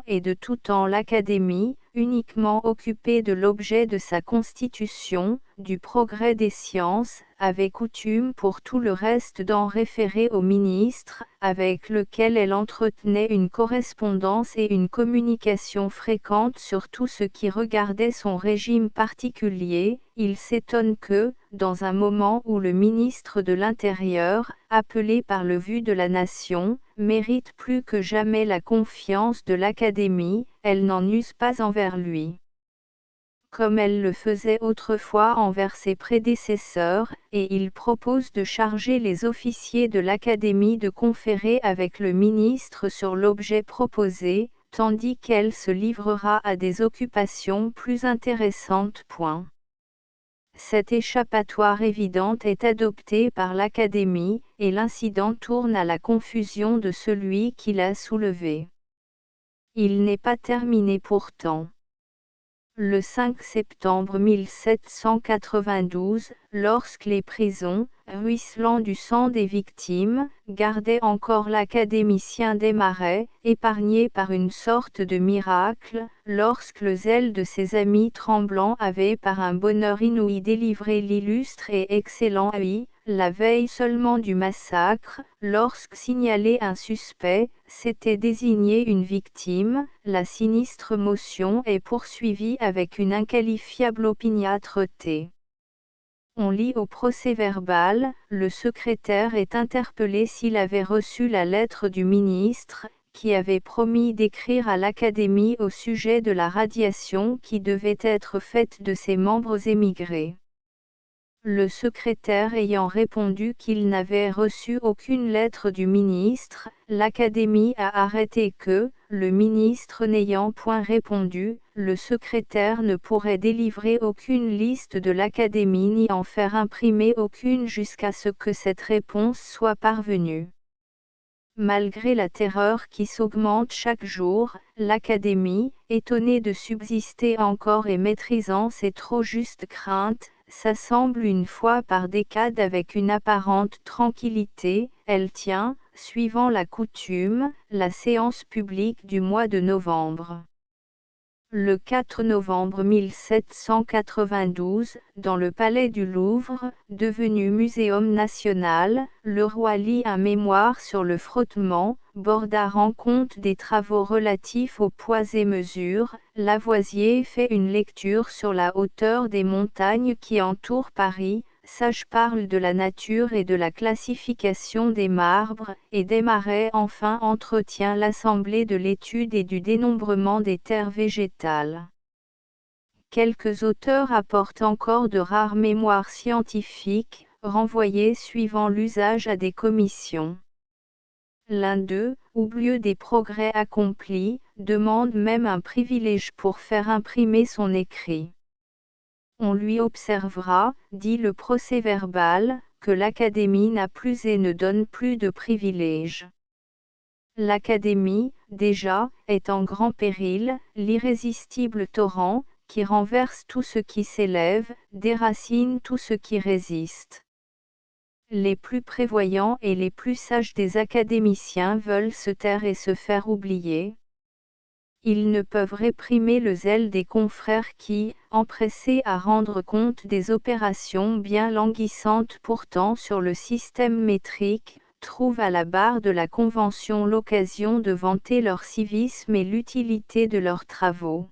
et de tout temps l'Académie, uniquement occupée de l'objet de sa constitution, du progrès des sciences, avait coutume pour tout le reste d'en référer au ministre, avec lequel elle entretenait une correspondance et une communication fréquente sur tout ce qui regardait son régime particulier. Il s'étonne que, dans un moment où le ministre de l'Intérieur, appelé par le vu de la nation, mérite plus que jamais la confiance de l'Académie, elle n'en use pas envers lui. Comme elle le faisait autrefois envers ses prédécesseurs, et il propose de charger les officiers de l'Académie de conférer avec le ministre sur l'objet proposé, tandis qu'elle se livrera à des occupations plus intéressantes. Cette échappatoire évidente est adoptée par l'Académie, et l'incident tourne à la confusion de celui qui l'a soulevé. Il n'est pas terminé pourtant. Le 5 septembre 1792, lorsque les prisons, ruisselant du sang des victimes, gardaient encore l'académicien Desmarets, épargné par une sorte de miracle, lorsque le zèle de ses amis tremblants avait par un bonheur inouï délivré l'illustre et excellent Huy, la veille seulement du massacre, lorsque signalé un suspect, s'était désigné une victime, la sinistre motion est poursuivie avec une inqualifiable opiniâtreté. On lit au procès-verbal, le secrétaire est interpellé s'il avait reçu la lettre du ministre, qui avait promis d'écrire à l'Académie au sujet de la radiation qui devait être faite de ses membres émigrés. Le secrétaire ayant répondu qu'il n'avait reçu aucune lettre du ministre, l'Académie a arrêté que, le ministre n'ayant point répondu, le secrétaire ne pourrait délivrer aucune liste de l'Académie ni en faire imprimer aucune jusqu'à ce que cette réponse soit parvenue. Malgré la terreur qui s'augmente chaque jour, l'Académie, étonnée de subsister encore et maîtrisant ses trop justes craintes, s'assemble une fois par décade avec une apparente tranquillité. Elle tient, suivant la coutume, la séance publique du mois de novembre. Le 4 novembre 1792, dans le palais du Louvre, devenu Muséum national, le roi lit un mémoire sur le frottement, Borda rend compte des travaux relatifs aux poids et mesures, Lavoisier fait une lecture sur la hauteur des montagnes qui entourent Paris, Sage parle de la nature et de la classification des marbres, et Desmarets enfin entretient l'assemblée de l'étude et du dénombrement des terres végétales. Quelques auteurs apportent encore de rares mémoires scientifiques, renvoyés suivant l'usage à des commissions. L'un d'eux, oublieux des progrès accomplis, demande même un privilège pour faire imprimer son écrit. On lui observera, dit le procès-verbal, que l'Académie n'a plus et ne donne plus de privilèges. L'Académie, déjà, est en grand péril, l'irrésistible torrent, qui renverse tout ce qui s'élève, déracine tout ce qui résiste. Les plus prévoyants et les plus sages des académiciens veulent se taire et se faire oublier. Ils ne peuvent réprimer le zèle des confrères qui, empressés à rendre compte des opérations bien languissantes pourtant sur le système métrique, trouvent à la barre de la Convention l'occasion de vanter leur civisme et l'utilité de leurs travaux.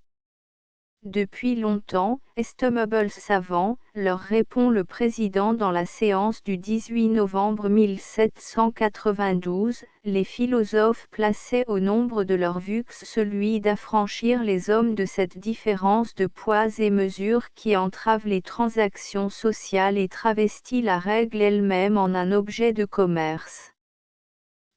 Depuis longtemps, estimables savants, leur répond le président dans la séance du 18 novembre 1792, les philosophes plaçaient au nombre de leurs vues celui d'affranchir les hommes de cette différence de poids et mesures qui entrave les transactions sociales et travestit la règle elle-même en un objet de commerce.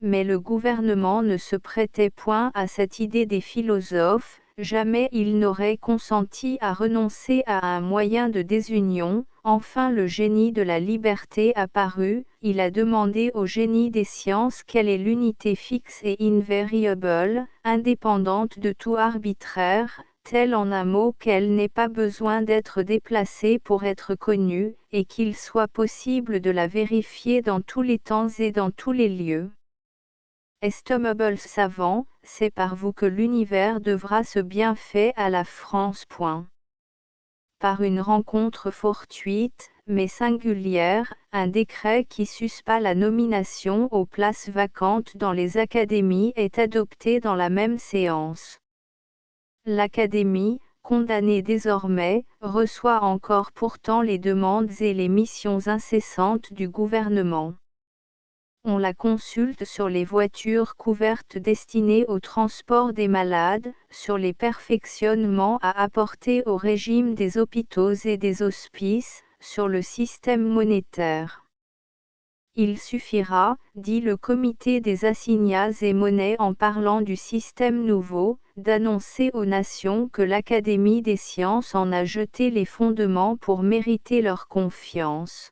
Mais le gouvernement ne se prêtait point à cette idée des philosophes. Jamais il n'aurait consenti à renoncer à un moyen de désunion. Enfin le génie de la liberté apparut, il a demandé au génie des sciences quelle est l'unité fixe et invariable, indépendante de tout arbitraire, telle en un mot qu'elle n'ait pas besoin d'être déplacée pour être connue, et qu'il soit possible de la vérifier dans tous les temps et dans tous les lieux. Estimables savants, c'est par vous que l'univers devra ce bienfait à la France. Par une rencontre fortuite, mais singulière, un décret qui suspend la nomination aux places vacantes dans les académies est adopté dans la même séance. L'Académie, condamnée désormais, reçoit encore pourtant les demandes et les missions incessantes du gouvernement. On la consulte sur les voitures couvertes destinées au transport des malades, sur les perfectionnements à apporter au régime des hôpitaux et des hospices, sur le système monétaire. Il suffira, dit le comité des assignats et monnaies en parlant du système nouveau, d'annoncer aux nations que l'Académie des sciences en a jeté les fondements pour mériter leur confiance.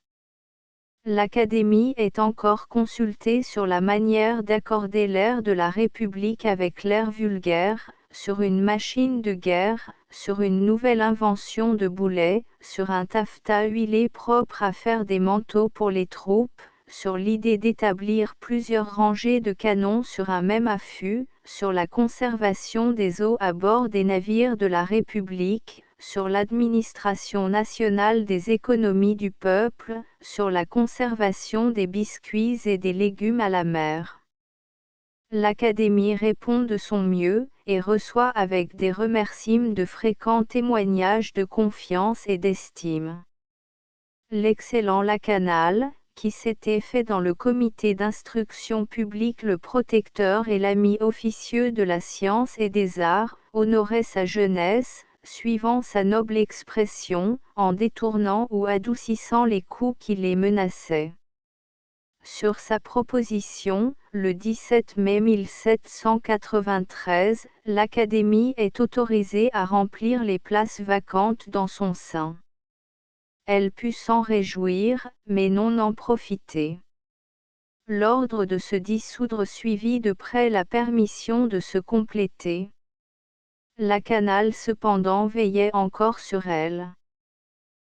L'Académie est encore consultée sur la manière d'accorder l'ère de la République avec l'ère vulgaire, sur une machine de guerre, sur une nouvelle invention de boulet, sur un taffetas huilé propre à faire des manteaux pour les troupes, sur l'idée d'établir plusieurs rangées de canons sur un même affût, sur la conservation des eaux à bord des navires de la République, sur l'administration nationale des économies du peuple, sur la conservation des biscuits et des légumes à la mer. L'Académie répond de son mieux, et reçoit avec des remerciements de fréquents témoignages de confiance et d'estime. L'excellent Lacanal, qui s'était fait dans le comité d'instruction publique le protecteur et l'ami officieux de la science et des arts, honorait sa jeunesse, suivant sa noble expression, en détournant ou adoucissant les coups qui les menaçaient. Sur sa proposition, le 17 mai 1793, l'Académie est autorisée à remplir les places vacantes dans son sein. Elle put s'en réjouir, mais non en profiter. L'ordre de se dissoudre suivit de près la permission de se compléter. Lacanal cependant veillait encore sur elle.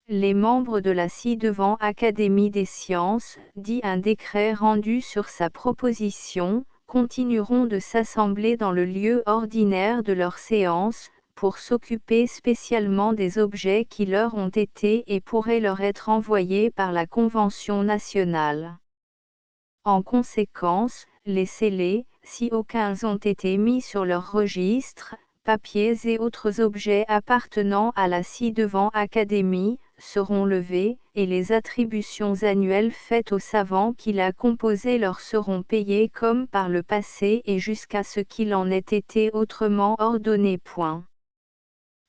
Les membres de la ci-devant Académie des sciences, dit un décret rendu sur sa proposition, continueront de s'assembler dans le lieu ordinaire de leurs séances, pour s'occuper spécialement des objets qui leur ont été et pourraient leur être envoyés par la Convention nationale. En conséquence, les scellés, si aucun ont été mis sur leur registre, papiers et autres objets appartenant à la ci-devant Académie, seront levés, et les attributions annuelles faites aux savants qui la composaient leur seront payées comme par le passé et jusqu'à ce qu'il en ait été autrement ordonné.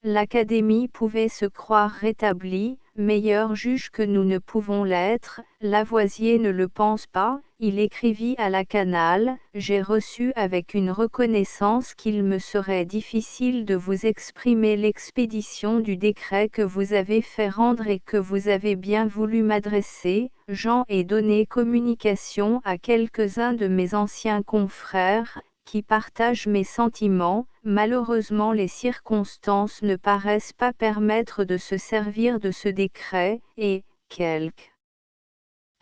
L'Académie pouvait se croire rétablie, meilleur juge que nous ne pouvons l'être, Lavoisier ne le pense pas, il écrivit à Lacanal, « J'ai reçu avec une reconnaissance qu'il me serait difficile de vous exprimer l'expédition du décret que vous avez fait rendre et que vous avez bien voulu m'adresser, j'en ai donné communication à quelques-uns de mes anciens confrères, qui partagent mes sentiments. Malheureusement les circonstances ne paraissent pas permettre de se servir de ce décret, et, quelque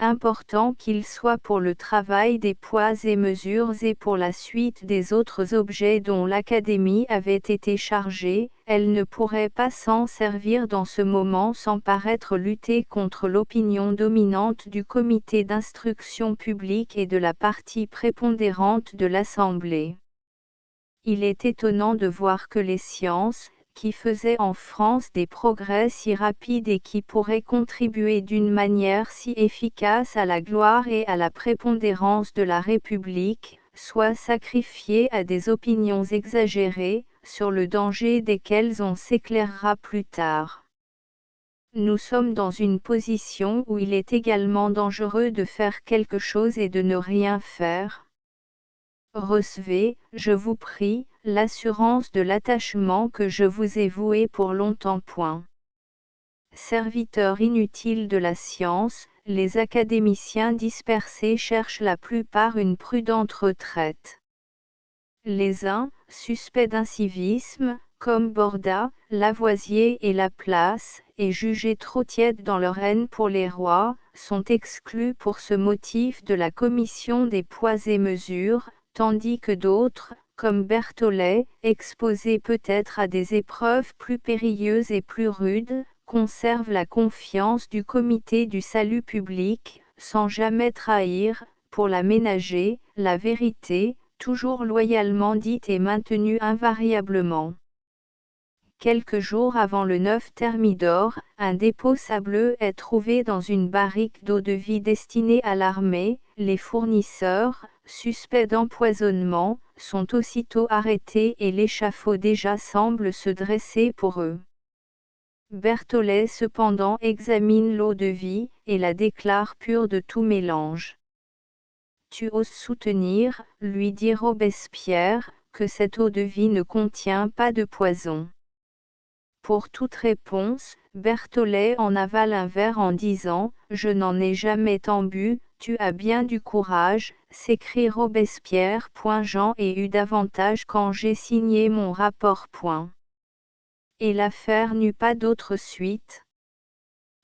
important qu'il soit pour le travail des poids et mesures et pour la suite des autres objets dont l'Académie avait été chargée, elle ne pourrait pas s'en servir dans ce moment sans paraître lutter contre l'opinion dominante du comité d'instruction publique et de la partie prépondérante de l'Assemblée. Il est étonnant de voir que les sciences, qui faisaient en France des progrès si rapides et qui pourraient contribuer d'une manière si efficace à la gloire et à la prépondérance de la République, soient sacrifiées à des opinions exagérées, sur le danger desquelles on s'éclairera plus tard. Nous sommes dans une position où il est également dangereux de faire quelque chose et de ne rien faire. Recevez, je vous prie, l'assurance de l'attachement que je vous ai voué pour longtemps. Serviteurs inutiles de la science, les académiciens dispersés cherchent la plupart une prudente retraite. Les uns, suspects d'incivisme, comme Borda, Lavoisier et Laplace, et jugés trop tièdes dans leur haine pour les rois, sont exclus pour ce motif de la commission des poids et mesures, tandis que d'autres, comme Berthollet, exposés peut-être à des épreuves plus périlleuses et plus rudes, conservent la confiance du comité du salut public, sans jamais trahir, pour la ménager, la vérité, toujours loyalement dite et maintenue invariablement. Quelques jours avant le 9 Thermidor, un dépôt sableux est trouvé dans une barrique d'eau-de-vie destinée à l'armée. Les fournisseurs, suspects d'empoisonnement, sont aussitôt arrêtés et l'échafaud déjà semble se dresser pour eux. Berthollet cependant examine l'eau-de-vie, et la déclare pure de tout mélange. Tu oses soutenir, lui dit Robespierre, que cette eau-de-vie ne contient pas de poison. Pour toute réponse, Berthollet en avale un verre en disant « Je n'en ai jamais tant bu, tu as bien du courage », s'écrie Robespierre. J'en ai eu davantage quand j'ai signé mon rapport. Et l'affaire n'eut pas d'autre suite.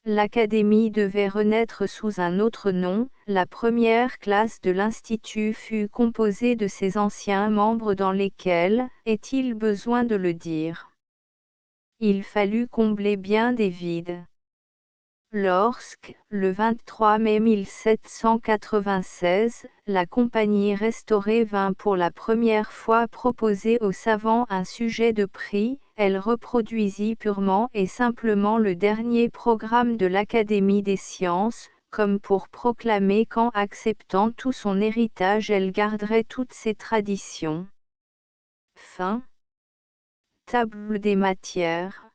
L'Académie devait renaître sous un autre nom. La première classe de l'Institut fut composée de ses anciens membres dans lesquels, est-il besoin de le dire, il fallut combler bien des vides. Lorsque, le 23 mai 1796, la Compagnie restaurée vint pour la première fois proposer aux savants un sujet de prix, elle reproduisit purement et simplement le dernier programme de l'Académie des sciences, comme pour proclamer qu'en acceptant tout son héritage elle garderait toutes ses traditions. Fin. Table des matières.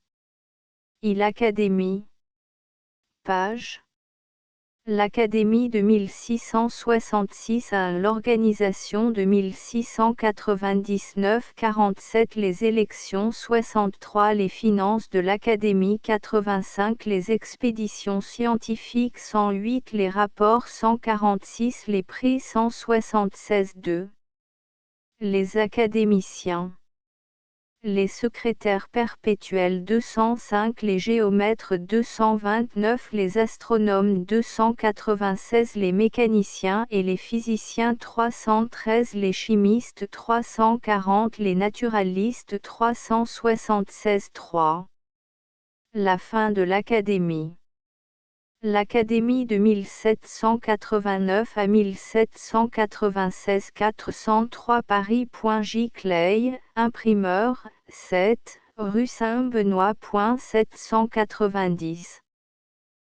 L'Académie. Page. L'Académie de 1666 à l'organisation de 1699-47 les élections 63 les finances de l'Académie 85 les expéditions scientifiques 108 les rapports 146 les prix 176-2. Les académiciens. Les secrétaires perpétuels 205 les géomètres 229 les astronomes 296 les mécaniciens et les physiciens 313 les chimistes 340 les naturalistes 376-3. La fin de l'Académie. L'Académie de 1789 à 1796 403 Paris. J. Clay, imprimeur, 7, rue Saint-Benoît. 790.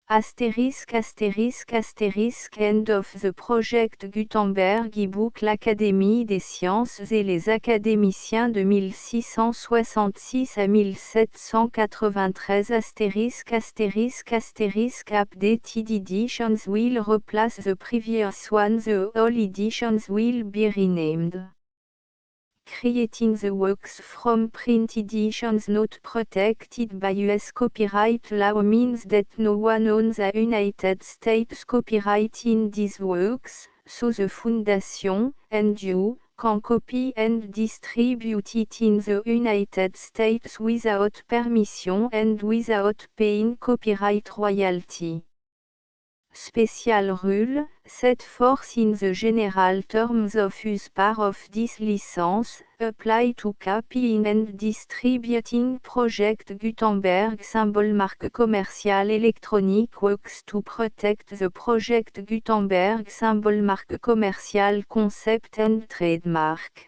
End of the project Gutenberg e-book L'Académie des sciences et les académiciens de 1666 à 1793 Updated editions will replace the previous one. The all editions will be renamed. Creating the works from print editions not protected by US copyright law means that no one owns a United States copyright in these works, so the Foundation, and you, can copy and distribute it in the United States without permission and without paying copyright royalty. Special rule, set forth in the general terms of use part of this license, apply to copying and distributing Project Gutenberg symbol marque commerciale electronic works to protect the Project Gutenberg symbol marque commerciale concept and trademark.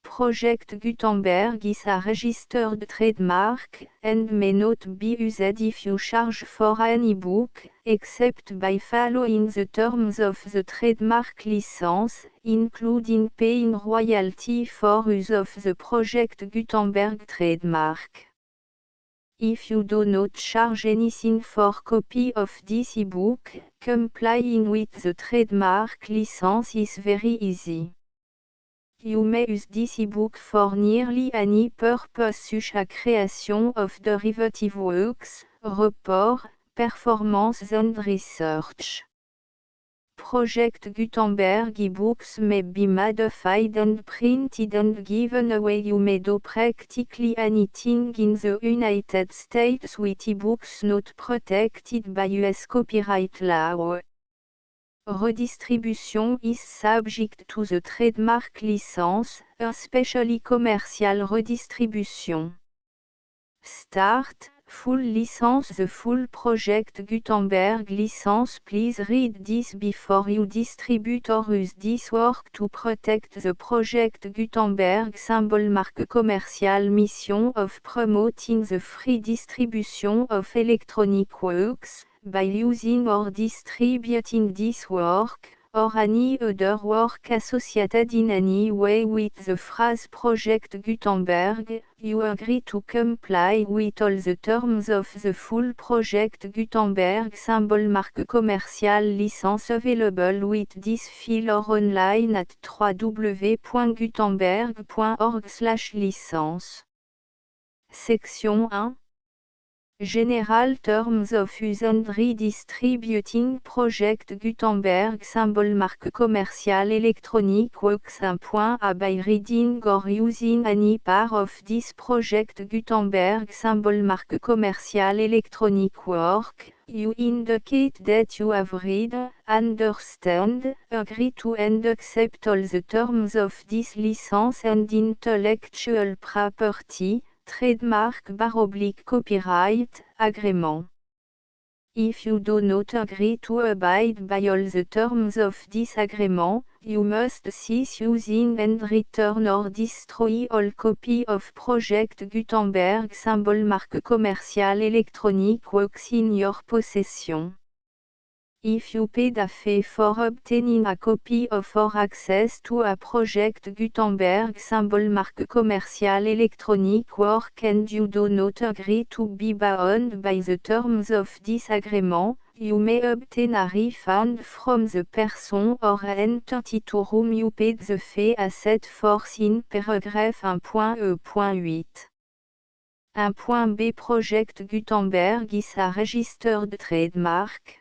Project Gutenberg is a registered trademark, and may not be used if you charge for an e-book, except by following the terms of the trademark license, including paying royalty for use of the Project Gutenberg trademark. If you do not charge anything for copy of this e-book, complying with the trademark license is very easy. You may use this e-book for nearly any purpose such as creation of derivative works, report, performance and research. Project Gutenberg e-books may be modified and printed and given away. You may do practically anything in the United States with e-books not protected by US copyright law. Redistribution is subject to the trademark license, especially commercial redistribution. Start, full license. The full project Gutenberg license. Please read this before you distribute or use this work to protect the project Gutenberg symbol marque commercial mission of promoting the free distribution of electronic works, by using or distributing this work, or any other work associated in any way with the phrase Project Gutenberg, you agree to comply with all the terms of the full Project Gutenberg symbol marque commercial license available with this file or online at www.gutenberg.org/licence. Section 1. General Terms of Use and Redistributing Project Gutenberg symbol marque commercial electronic works. 1.a By reading or using any part of this Project Gutenberg symbol marque commercial electronic work, you indicate that you have read, understand, agree to and accept all the terms of this license and intellectual property, trademark / copyright, agreement. If you do not agree to abide by all the terms of this agreement, you must cease using and return or destroy all copy of Project Gutenberg symbol marque commercial electronic works in your possession. If you paid a fee for obtaining a copy of or access to a Project Gutenberg symbol marque commercial electronic work and you do not agree to be bound by the terms of this agreement, you may obtain a refund from the person or entity to whom you paid the fee as set forth in paragraph 1.e.8. 1.b Project Gutenberg is a registered trademark.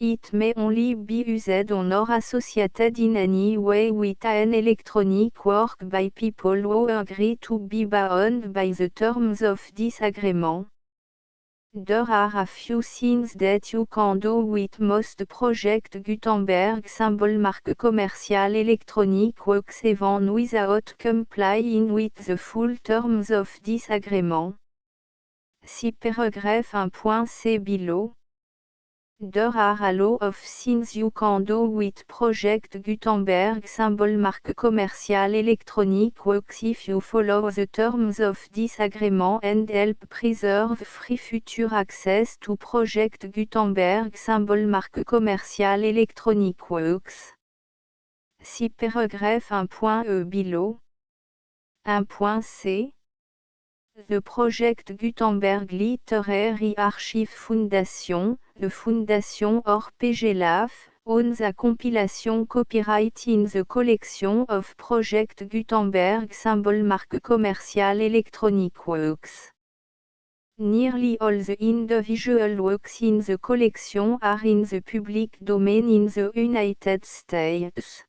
It may only be used on or associated in any way with an electronic work by people who agree to be bound by the terms of this agreement. There are a few things that you can do with most Project Gutenberg symbol marque commercial electronic works even without complying with the full terms of this agreement. See paragraph 1.c below. There are a lot of things you can do with Project Gutenberg symbol marque commercial electronic works if you follow the terms of this agreement and help preserve free future access to Project Gutenberg symbol marque commercial electronic works. See paragraph 1.e below. 1.c The Project Gutenberg Literary Archive Foundation, the Foundation or PGLAF, owns a compilation copyright in the collection of Project Gutenberg symbol marque commercial electronic works. Nearly all the individual works in the collection are in the public domain in the United States.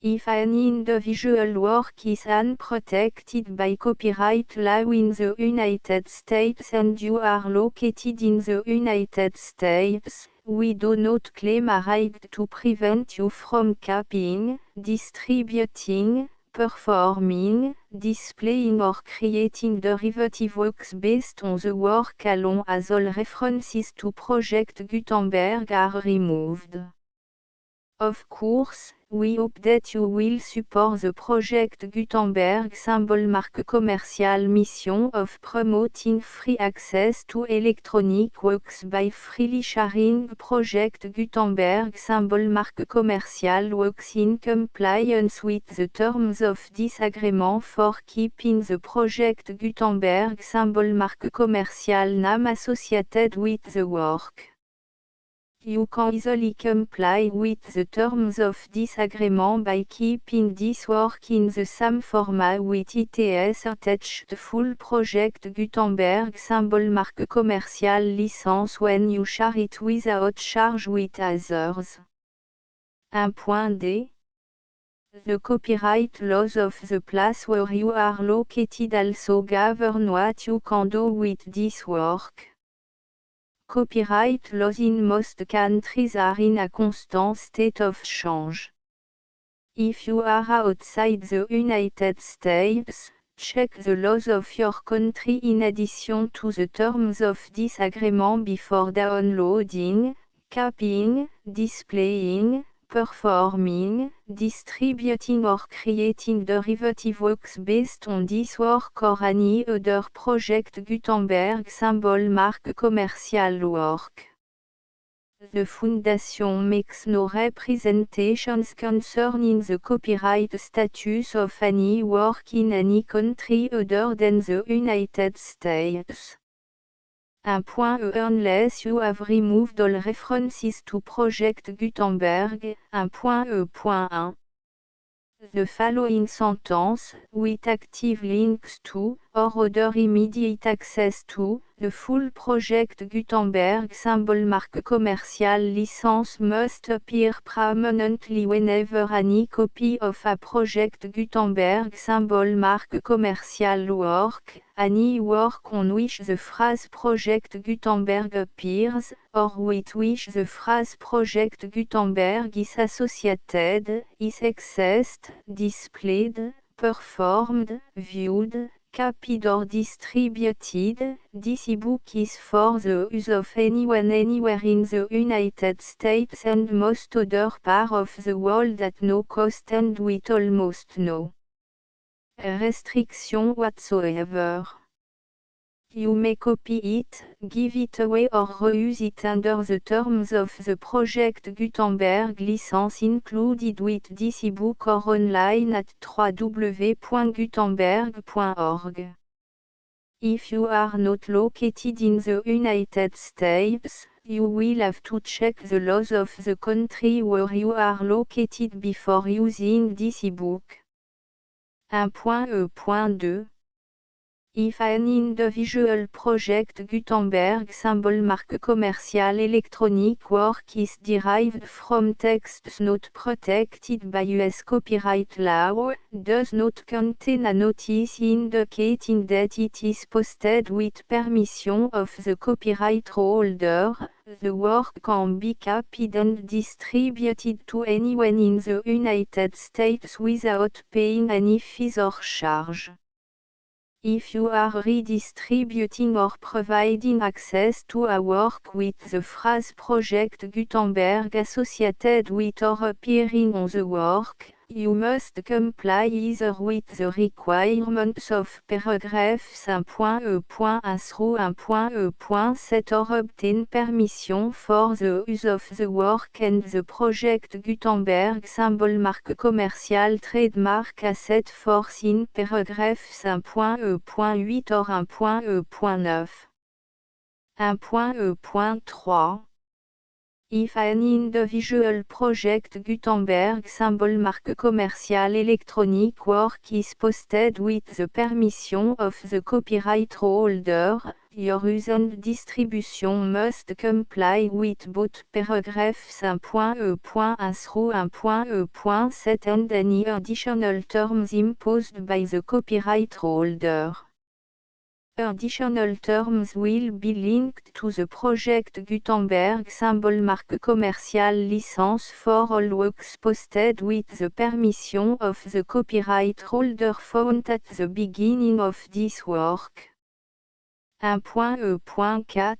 If an individual work is unprotected by copyright law in the United States and you are located in the United States, we do not claim a right to prevent you from copying, distributing, performing, displaying or creating derivative works based on the work alone as all references to Project Gutenberg are removed. Of course, we hope that you will support the Project Gutenberg symbol marque commercial mission of promoting free access to electronic works by freely sharing Project Gutenberg symbol marque commercial works in compliance with the terms of this agreement for keeping the Project Gutenberg symbol marque commercial name associated with the work. You can easily comply with the terms of this agreement by keeping this work in the same format with its attached full Project Gutenberg symbol marque commercial license when you share it without charge with others. 1.d The copyright laws of the place where you are located also govern what you can do with this work. Copyright laws in most countries are in a constant state of change. If you are outside the United States, check the laws of your country in addition to the terms of this agreement before downloading, copying, displaying, performing, distributing or creating derivative works based on this work or any other Project Gutenberg symbol mark commercial work. The Foundation makes no representations concerning the copyright status of any work in any country other than the United States. Unless you have removed all references to Project Gutenberg. 1.1. The following sentence, with active links to, or other immediate access to, the full Project Gutenberg symbol mark commercial license must appear prominently whenever any copy of a Project Gutenberg symbol mark commercial work, any work on which the phrase Project Gutenberg appears, or with which the phrase Project Gutenberg is associated, is accessed, displayed, performed, viewed, copied or distributed. This ebook is for the use of anyone anywhere in the United States and most other parts of the world at no cost and with almost no restriction whatsoever. You may copy it, give it away or reuse it under the terms of the Project Gutenberg license included with this ebook or online at www.gutenberg.org. If you are not located in the United States, you will have to check the laws of the country where you are located before using this ebook. 1.2. If an individual Project Gutenberg symbol mark commercial electronic work is derived from texts not protected by US copyright law, does not contain a notice indicating that it is posted with permission of the copyright holder, the work can be copied and distributed to anyone in the United States without paying any fees or charge. If you are redistributing or providing access to a work with the phrase Project Gutenberg associated with or appearing on the work, you must comply either with the requirements of paragraphs 1.1 through 1.7 or obtain permission for the use of the work and the Project Gutenberg symbol mark commercial trademark asset force in paragraphs 1.8 or 1.9. 1.3. If an individual Project Gutenberg symbol mark commercial electronic work is posted with the permission of the copyright holder, your use and distribution must comply with both paragraphs 1.1 through 1.7 and any additional terms imposed by the copyright holder. Additional terms will be linked to the Project Gutenberg symbol mark commercial license for all works posted with the permission of the copyright holder found at the beginning of this work. 1.4.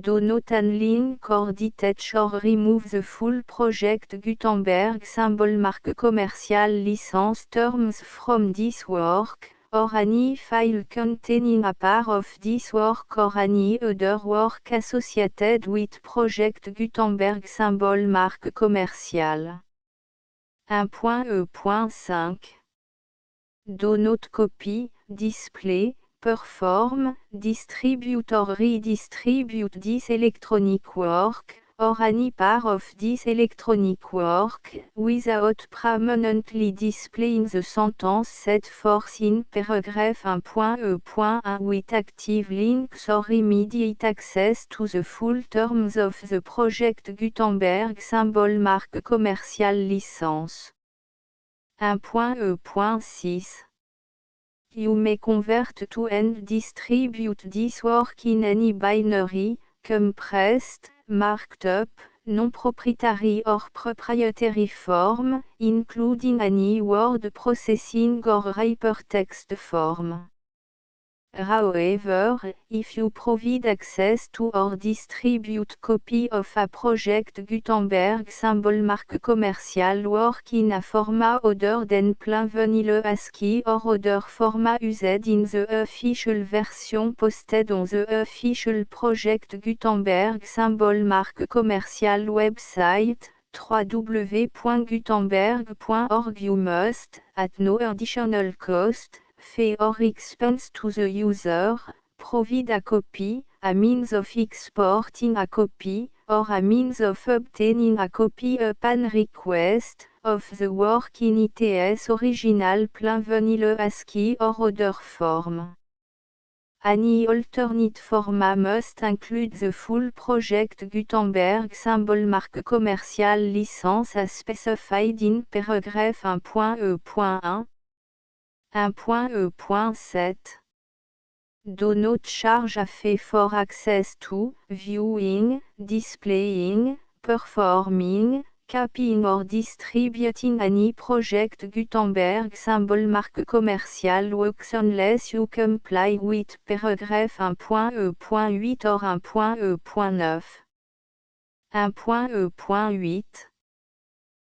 Do not unlink or detach or remove the full Project Gutenberg symbol mark commercial license terms from this work, or any file containing a part of this work or any other work associated with Project Gutenberg symbol mark commercial. 1.5. Do not copy, display, perform, distribute or redistribute this electronic work, or any part of this electronic work, without permanently displaying the sentence set forth in paragraph 1.1 with active links or immediate access to the full terms of the Project Gutenberg symbol mark commercial license. 1.6. You may convert to and distribute this work in any binary, compressed, marked up, non-proprietary or proprietary form, including any word processing or hypertext form. However, if you provide access to or distribute copy of a project Gutenberg symbol mark commercial work in a format other than plain vanilla ASCII or other format used in the official version posted on the official project Gutenberg symbol mark commercial website, www.gutenberg.org, you must, at no additional cost, fee or expense to the user, provide a copy, a means of exporting a copy, or a means of obtaining a copy upon request, of the work in its original plain vanilla ASCII or other form. Any alternate format must include the full project Gutenberg symbol mark commercial license as specified in paragraph 1.e.1. 1.e.7. Do not charge a fee for access to, viewing, displaying, performing, copying or distributing any project Gutenberg symbol mark commercial works unless you comply with paragraph 1.e.8 or 1.e.9. 1.e.8.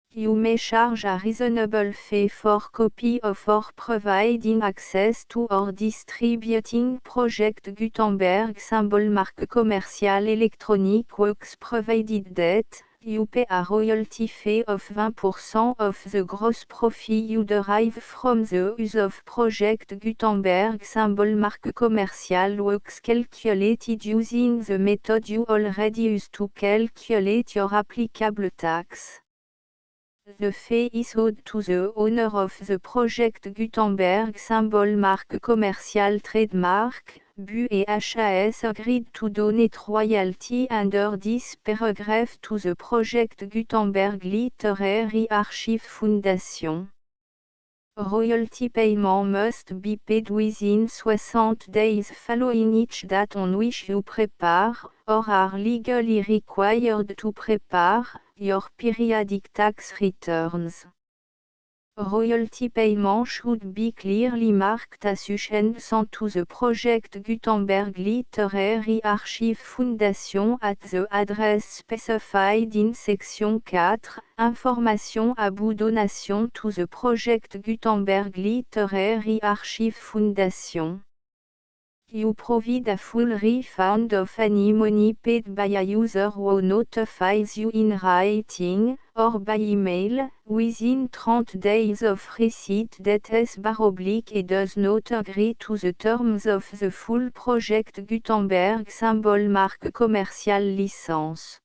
You may charge a reasonable fee for copy of or providing access to or distributing project Gutenberg symbol mark commercial electronic works provided that you pay a royalty fee of 20% of the gross profit you derive from the use of project Gutenberg symbol mark commercial works calculated using the method you already use to calculate your applicable tax. The fee is owed to the owner of the project Gutenberg symbol mark commercial trademark, BU et HAS agreed to donate royalty under this paragraph to the project Gutenberg Literary Archive Foundation. Royalty payment must be paid within 60 days following each date on which you prepare, or are legally required to prepare, your periodic tax returns. Royalty payment should be clearly marked association to the project Gutenberg Literary Archive Foundation at the address specified in section 4, Information about donation to the project Gutenberg Literary Archive Foundation. You provide a full refund of any money paid by a user who notifies you in writing, or by email, within 30 days of receipt that // does not agree to the terms of the full project Gutenberg symbol mark commercial license.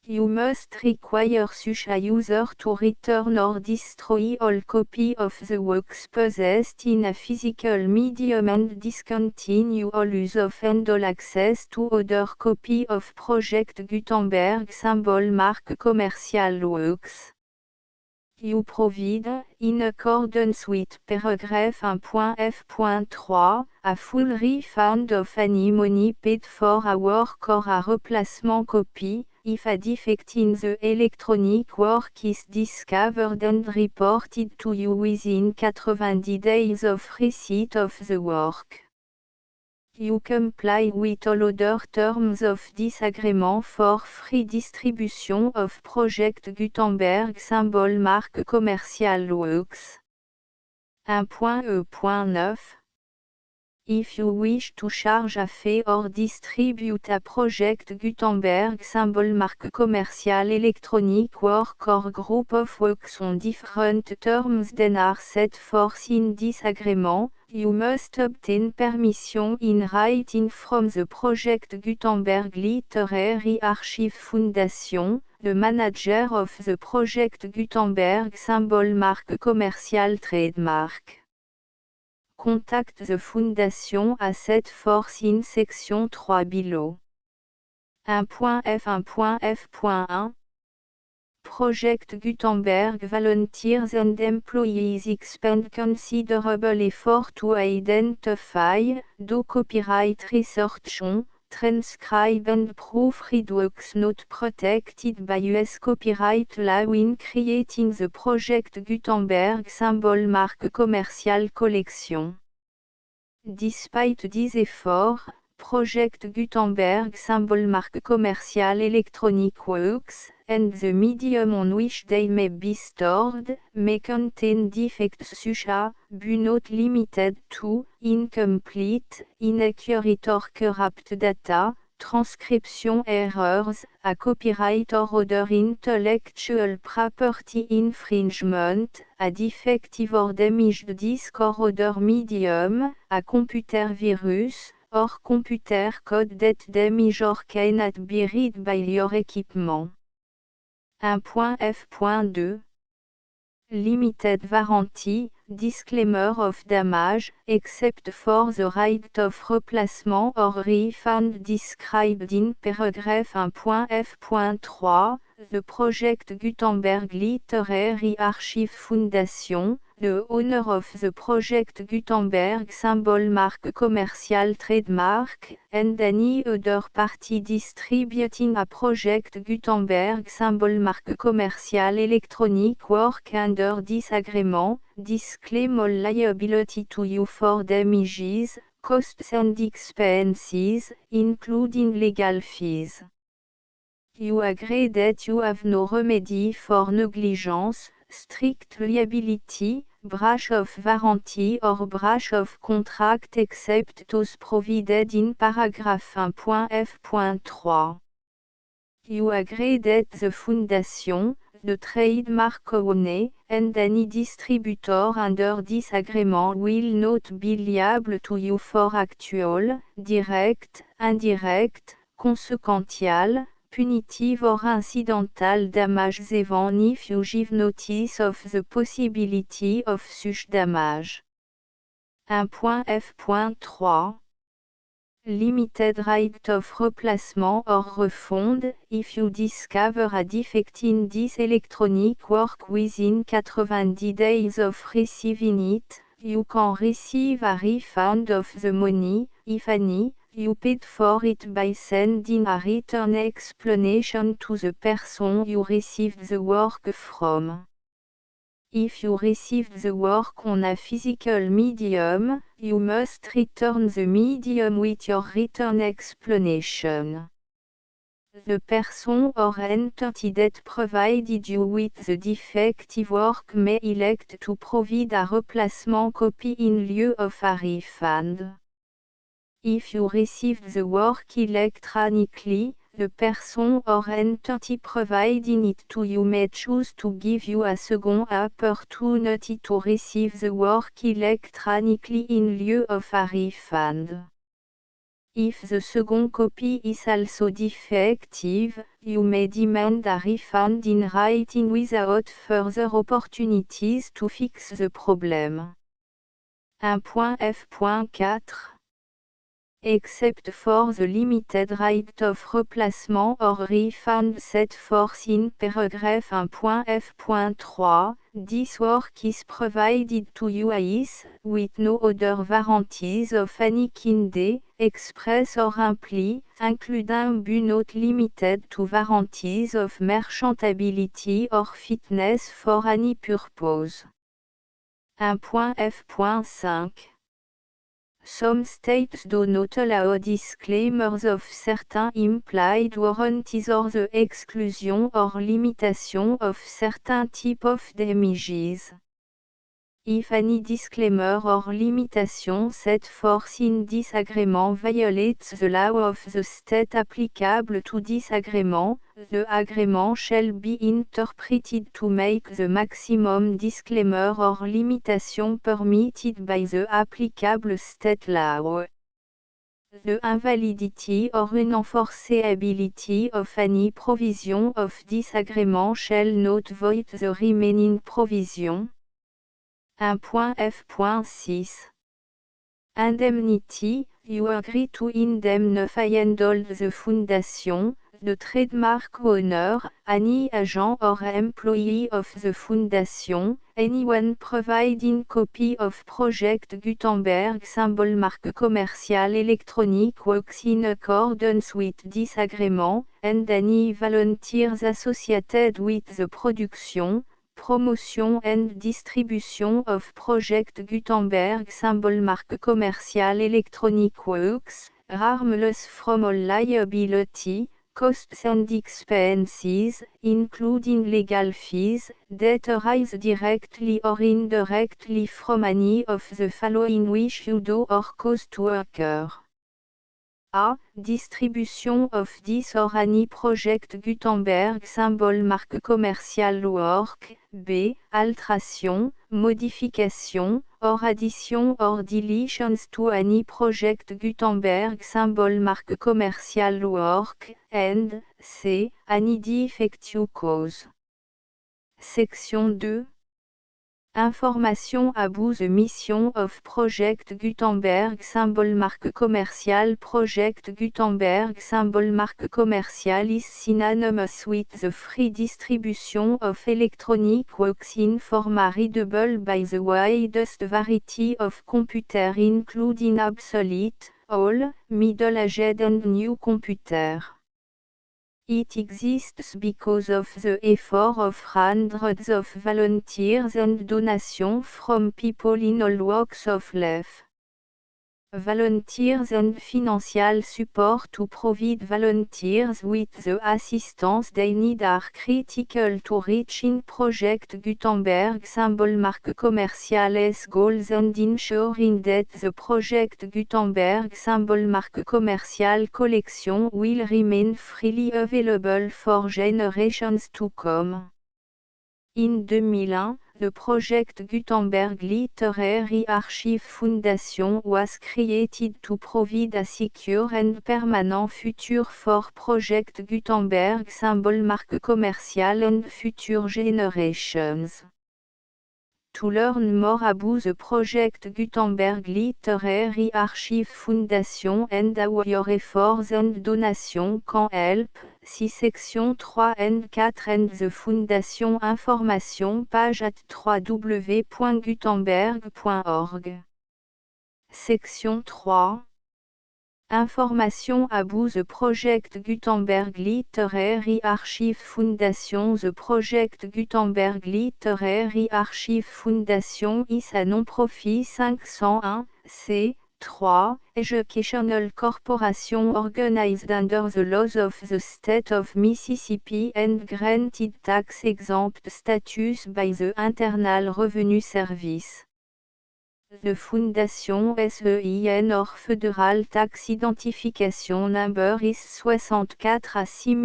You must require such a user to return or destroy all copy of the works possessed in a physical medium and discontinue all use of and all access to other copy of project Gutenberg symbol mark commercial works. You provide, in accordance with paragraph 1.f.3, a full refund of any money paid for a work or a replacement copy, if a defect in the electronic work is discovered and reported to you within 90 days of receipt of the work. You comply with all other terms of this agreement for free distribution of project Gutenberg symbol mark commercial works. 1.e.9. If you wish to charge a fee or distribute a project Gutenberg symbol mark commercial electronic work or group of works on different terms than are set forth in this agreement, you must obtain permission in writing from the project Gutenberg Literary Archive Foundation, the manager of the project Gutenberg symbol mark commercial trademark. Contact the Foundation as set forth in section 3 below. 1.f1.1 Project Gutenberg volunteers and employees expend considerable effort to identify, do copyright research on, transcribe and proofread works not protected by US copyright law in creating the Project Gutenberg symbol marque commercial collection. Despite these efforts, Project Gutenberg symbol marque commercial electronic works, and the medium on which they may be stored, may contain defects such as, but not limited to, incomplete, inaccurate or corrupt data, transcription errors, a copyright or other intellectual property infringement, a defective or damaged disk or other medium, a computer virus, or computer code that damage or cannot be read by your equipment. 1.f.2 Limited warranty, disclaimer of damage, except for the right of replacement or refund described in paragraph 1.f.3, the Project Gutenberg Literary Archive Foundation, the owner of the Project Gutenberg symbol marque commercial trademark, and any other party distributing a Project Gutenberg symbol marque commercial electronic work under this agreement, disclaim all liability to you for damages, costs and expenses, including legal fees. You agree that you have no remedy for negligence, strict liability, breach of warranty or breach of contract except those provided in paragraph 1.f.3. You agree that the Foundation, the trademark owner, and any distributor under this agreement will not be liable to you for actual, direct, indirect, consequential, punitive or incidental damages even if you give notice of the possibility of such damage. 1.f.3 Limited right of replacement or refund, if you discover a defect in this electronic work within 90 days of receiving it, you can receive a refund of the money, if any, you paid for it by sending a written explanation to the person you received the work from. If you received the work on a physical medium, you must return the medium with your written explanation. The person or entity that provided you with the defective work may elect to provide a replacement copy in lieu of a refund. If you received the work electronically, the person or entity providing it to you may choose to give you a second opportunity to receive the work electronically in lieu of a refund. If the second copy is also defective, you may demand a refund in writing without further opportunities to fix the problem. 1.f.4 Except for the limited right of replacement or refund set forth in paragraph 1.f.3, this work is provided to you as, with no other warranties of any kind, express or implied, including but not limited to warranties of merchantability or fitness for any purpose. 1.f.5 Some states do not allow disclaimers of certain implied warranties or the exclusion or limitation of certain type of damages. If any disclaimer or limitation set forth in this agreement violates the law of the state applicable to this agreement, the agreement shall be interpreted to make the maximum disclaimer or limitation permitted by the applicable state law. The invalidity or unenforceability of any provision of this agreement shall not void the remaining provision. 1.f.6 Indemnity, you agree to indemnify and hold the Foundation, The trademark owner, any agent or employee of the Foundation, anyone providing copy of Project Gutenberg symbol marque commerciale electronic works in accordance with this agreement, and any volunteers associated with the production, promotion and distribution of Project Gutenberg symbol marque commerciale electronic works, harmless from all liability, costs and expenses, including legal fees, that arise directly or indirectly from any of the following which you do or cause to occur. A. Distribution of this or any Project Gutenberg symbol marque commerciale work. B. Alteration, modification, or addition or deletions to any Project Gutenberg symbol marque commerciale work. And C. Any defective cause. Section 2. Information about the mission of Project Gutenberg symbol marque commerciale. Project Gutenberg symbol marque commerciale is synonymous with the free distribution of electronic works in format readable by the widest variety of computers including obsolete, old, middle-aged and new computers. It exists because of the effort of hundreds of volunteers and donations from people in all walks of life. Volunteers and financial support to provide volunteers with the assistance they need are critical to reaching Project Gutenberg symbol marque commerciale's goals and ensuring that the Project Gutenberg symbol marque commerciale collection will remain freely available for generations to come. In 2001, the Project Gutenberg Literary Archive Foundation was created to provide a secure and permanent future for Project Gutenberg symbol marque commerciale and future generations. To learn more about the Project Gutenberg Literary Archive Foundation and how your efforts and donations can help, see section 3 and 4 and the Foundation information page at www.gutenberg.org. Section 3. Information about the Project Gutenberg Literary Archive Foundation. The Project Gutenberg Literary Archive Foundation is a non-profit 501, c3, educational corporation organized under the laws of the state of Mississippi and granted tax-exempt status by the Internal Revenue Service. The Foundation SEIN or Federal Tax Identification Number is 64 à 6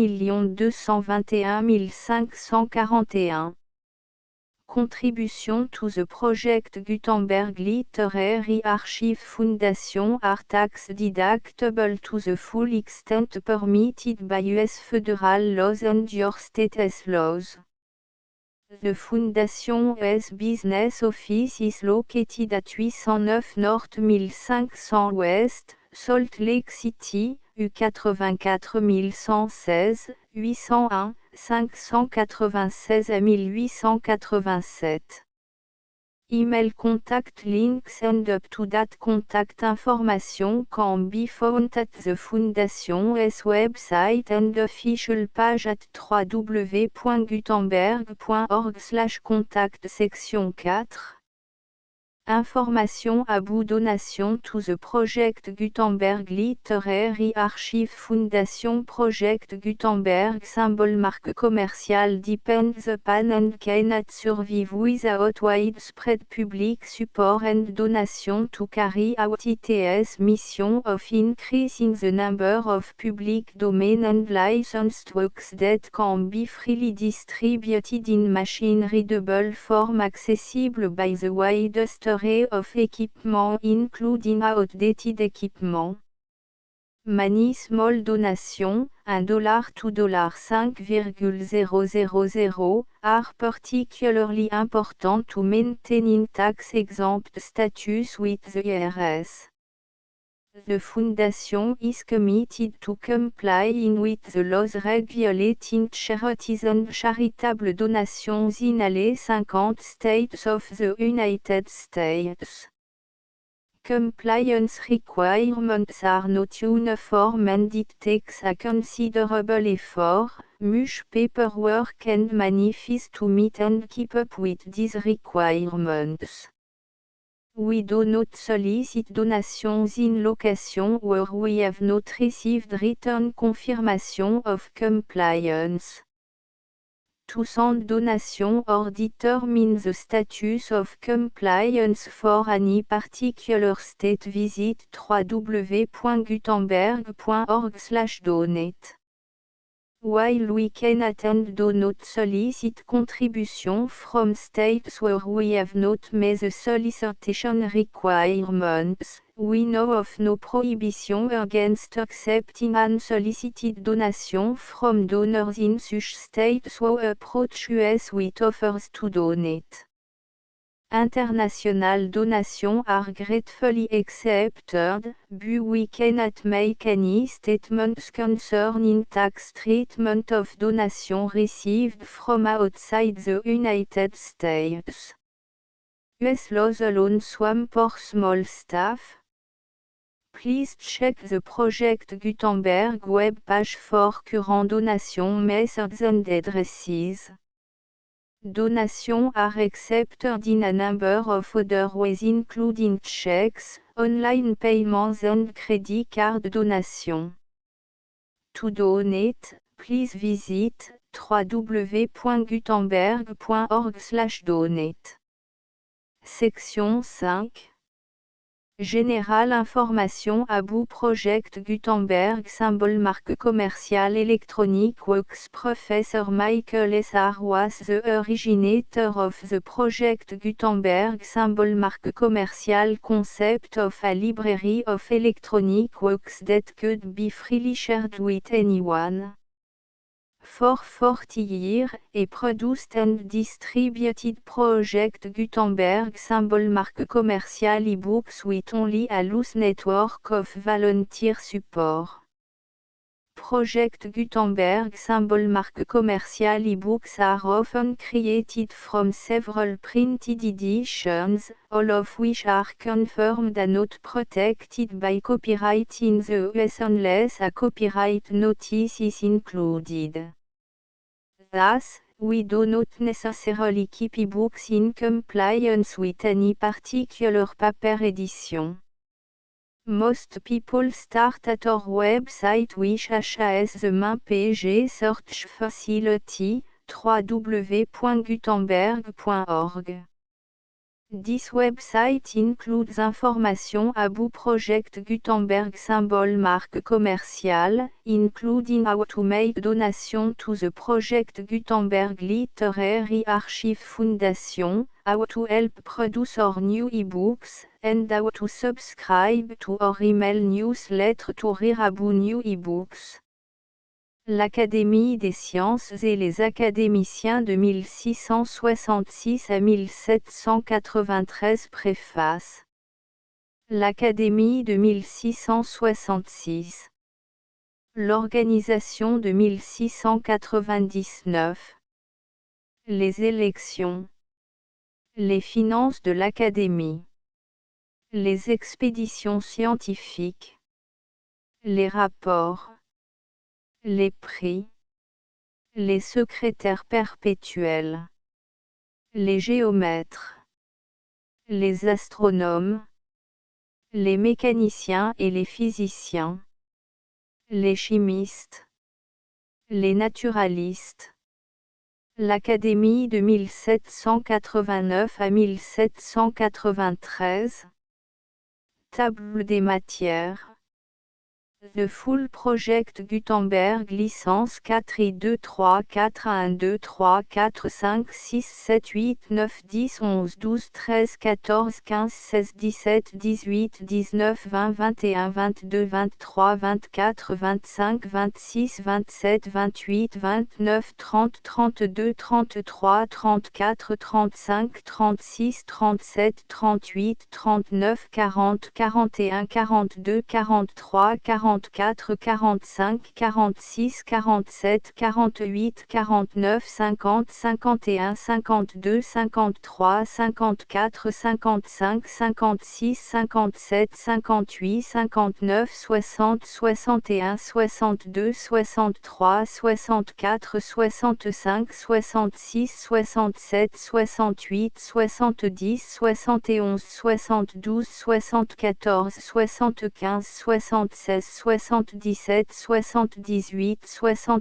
221 541. Contribution to the Project Gutenberg Literary Archive Foundation are tax deductible to the full extent permitted by U.S. federal laws and your state's laws. The Foundation's business office is located at 809 North 1500 West, Salt Lake City, U84116, 801, 596 à 1887. Email contact links and up-to-date contact information can be found at the Foundation's website and official page at www.gutenberg.org/contact. Section 4. Information about donation to the Project Gutenberg Literary Archive Foundation. Project Gutenberg symbol marque commerciale depends upon and cannot survive without widespread public support and donation to carry out its mission of increasing the number of public domain and licensed works that can be freely distributed in machine-readable form accessible by the widest array of equipment including outdated equipment. Many small donations, $1 to $5,000, are particularly important to maintaining tax-exempt status with the IRS. The Foundation is committed to complying with the laws regulating charities and charitable donations in all 50 states of the United States. Compliance requirements are not uniform and it takes a considerable effort, much paperwork and money fees to meet and keep up with these requirements. We do not solicit donations in locations where we have not received written confirmation of compliance. To send donation or determine the status of compliance for any particular state, visit www.gutenberg.org/donate. While we cannot and do not solicit contribution from states where we have not met the solicitation requirements, we know of no prohibition against accepting unsolicited donation from donors in such states who approach us with offers to donate. International donations are gratefully accepted, but we cannot make any statements concerning tax treatment of donations received from outside the United States. US laws alone swamp for small staff. Please check the Project Gutenberg web page for current donation methods and addresses. Donations are accepted in a number of other ways including checks, online payments and credit card donation. To donate, please visit www.gutenberg.org/donate. Section 5. Général information about Project Gutenberg symbol marque commerciale électronique works. Professor Michael S. R. was the originator of the Project Gutenberg symbol marque commerciale concept of a library of electronic works that could be freely shared with anyone. For 40 years, he produced and distributed Project Gutenberg symbol marque commerciale e-books with only a loose network of volunteer support. Project Gutenberg symbol marque commerciale e-books are often created from several printed editions, all of which are confirmed and not protected by copyright in the US unless a copyright notice is included. Thus, we do not necessarily keep ebooks in compliance with any particular paper edition. Most people start at our website which has the main page search facility, www.gutenberg.org. This website includes information about Project Gutenberg symbol marque commerciale, including how to make donation to the Project Gutenberg Literary Archive Foundation, how to help produce our new ebooks, and how to subscribe to our email newsletter to read about new ebooks. L'Académie des sciences et les académiciens de 1666 à 1793. Préface. L'Académie de 1666. L'organisation de 1699. Les élections. Les finances de l'Académie. Les expéditions scientifiques. Les rapports. Les prix. Les secrétaires perpétuels. Les géomètres. Les astronomes. Les mécaniciens et les physiciens. Les chimistes. Les naturalistes. L'Académie de 1789 à 1793. Table des matières. The Full Project Gutenberg licence 4, 44, 45, 46, 47, 48, 49, 50, 51, 52, 53, 54, 55, 56, 57, 58, 59, 60, 61, 62, 63, 64, 65, 66, 67, 68, 70, 71, 72, 74, 75, 76, 77, 78, 79,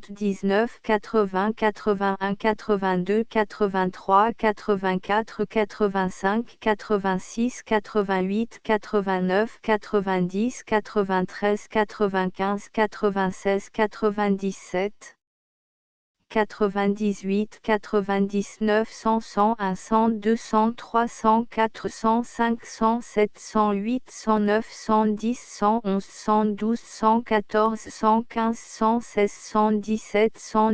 80, 81, 82, 83, 84, 85, 86, 88, 89, 90, 93, 95, 96, 97, 98, 99, 100, 101, 100, 200, 300, 400, 500, 708, 109, 110, 111, 112, 114, 115, 116, 117, 118, 119, 120,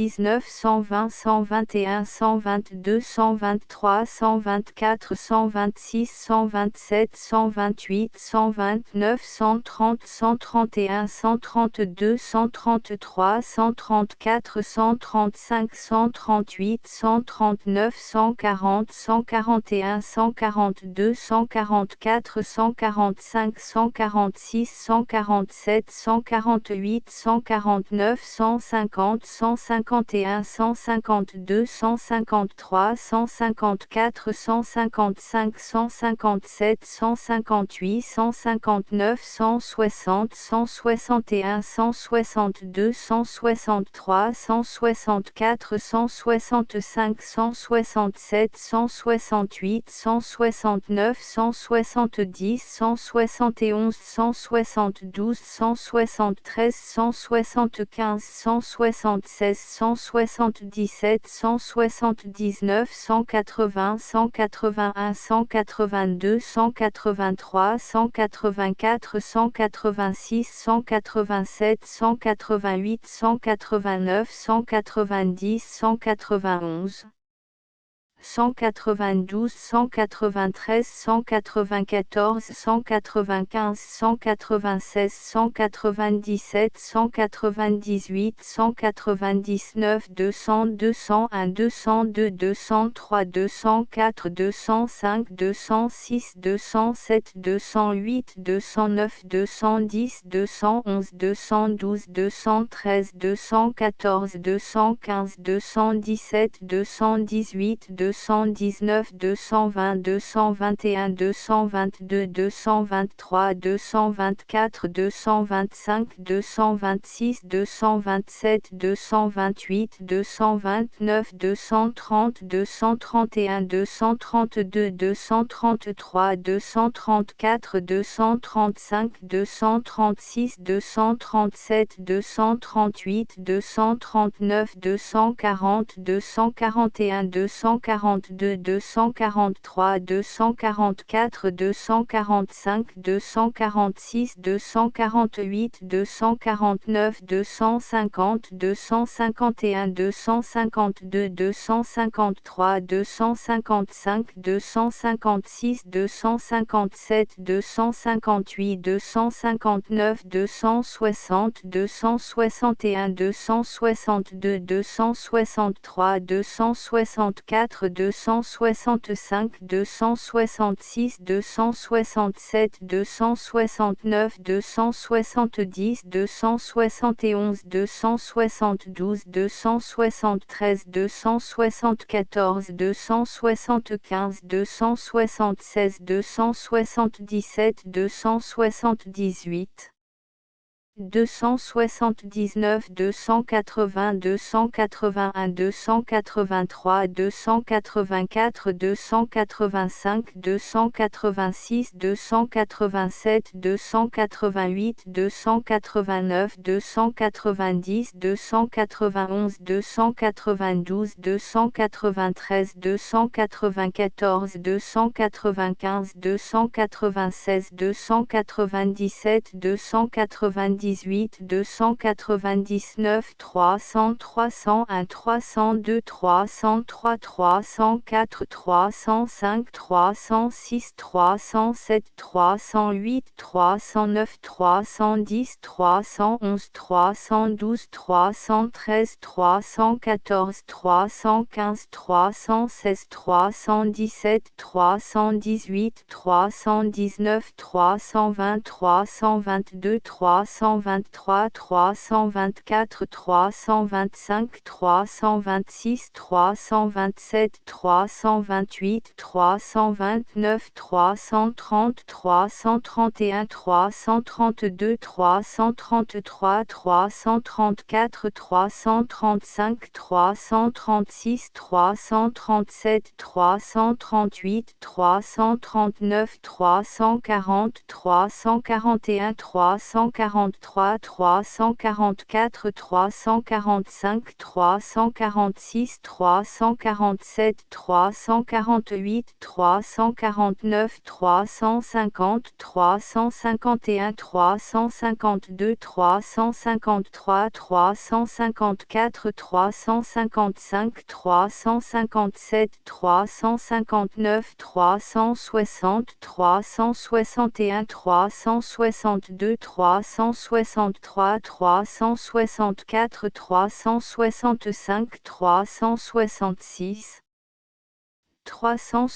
121, 122, 123, 124, 126, 127, 128, 129, 130, 131, 132, 133, 134, 135, 138, 139, 140, 141, 142, 144, 145, 146, 147, 148, 149, 150, 151, 152, 153, 154, 155, 157, 158, 159, 160, 161, 162, 163, 164, 165, 167, 168, 169, 170, 171, 172, 173, 175, 176, 177, 179, 180, 181, 182, 183, 184, 186, 187, 188, 189, 190, 191, 192, 193, 194, 195, 196, 197, 198, 199, 200, 201, 202, 203, 204, 205, 206, 207, 208, 209, 210, 211, 212, 213, 214, 215, 217, 218, 219, 220, 221, 222, 223, 224, 225, 226, 227, 228, 229, 230, 231, 232, 233, 234, 235, 236, 237, 238, 239, 240, 241, 242, 243, 244, 245, 246, 248, 249, 250, 251, 252, 253, 255, 256, 257, 258, 259, 260, 261, 262, 263, 264, 265, 266, 267, 269, 270, 271, 272, 273, 274, 275, 276, 277, 278. 279, 280, 281, 283, 284, 285, 286, 287, 288, 289, 290, 291, 292, 293, 294, 295, 296, 297, 298, 299, 300, 301, 302, 303, 304, 305, 306, 307, 308, 309, 310, 311, 312, 313, 314, 315, 316, 317, 318, 319, 320, 322, 323, 324, 325, 326, 327, 328, 329, 330, 331, 332, 333, 334, 335, 336, 337, 338, 339, 340, 341, 343, 344, 345, 346, 347, 348, 349, 350, 351, 352, 353, 354, 355, 357, 359, 360, 361, 362, 363, 364, 365, 366, 367,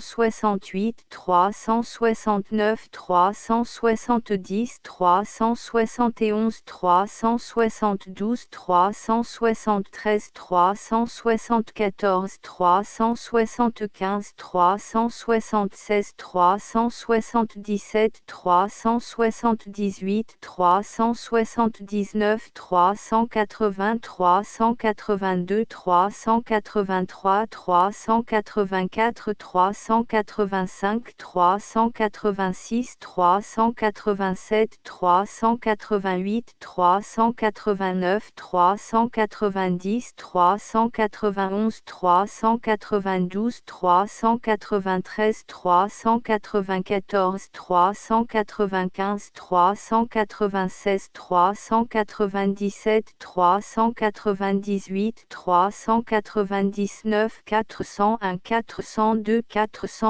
368, 369, 370, 371, 372, 373, 374, 375, 376, 377, 378, 379, 380, 382, 383, 384, 385, 386, 387, 388, 389, 390, 391, 392, 393, 394, 395, 396, 397, 398, 399, 401, 402, 403,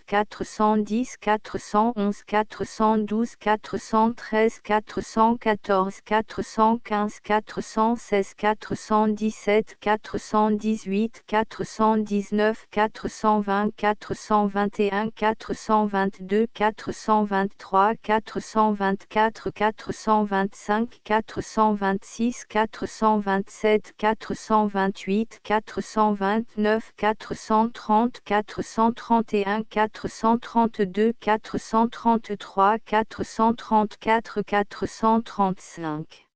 404, 405, 406, 407, 408, 409, 410, 411, 412, 413, 414, 415, 416, 417, 418, 419, 420, 421, 422, 423, 424, 425, 426, 427, 428, 429, 430, 431, 432, 433, 434, 435.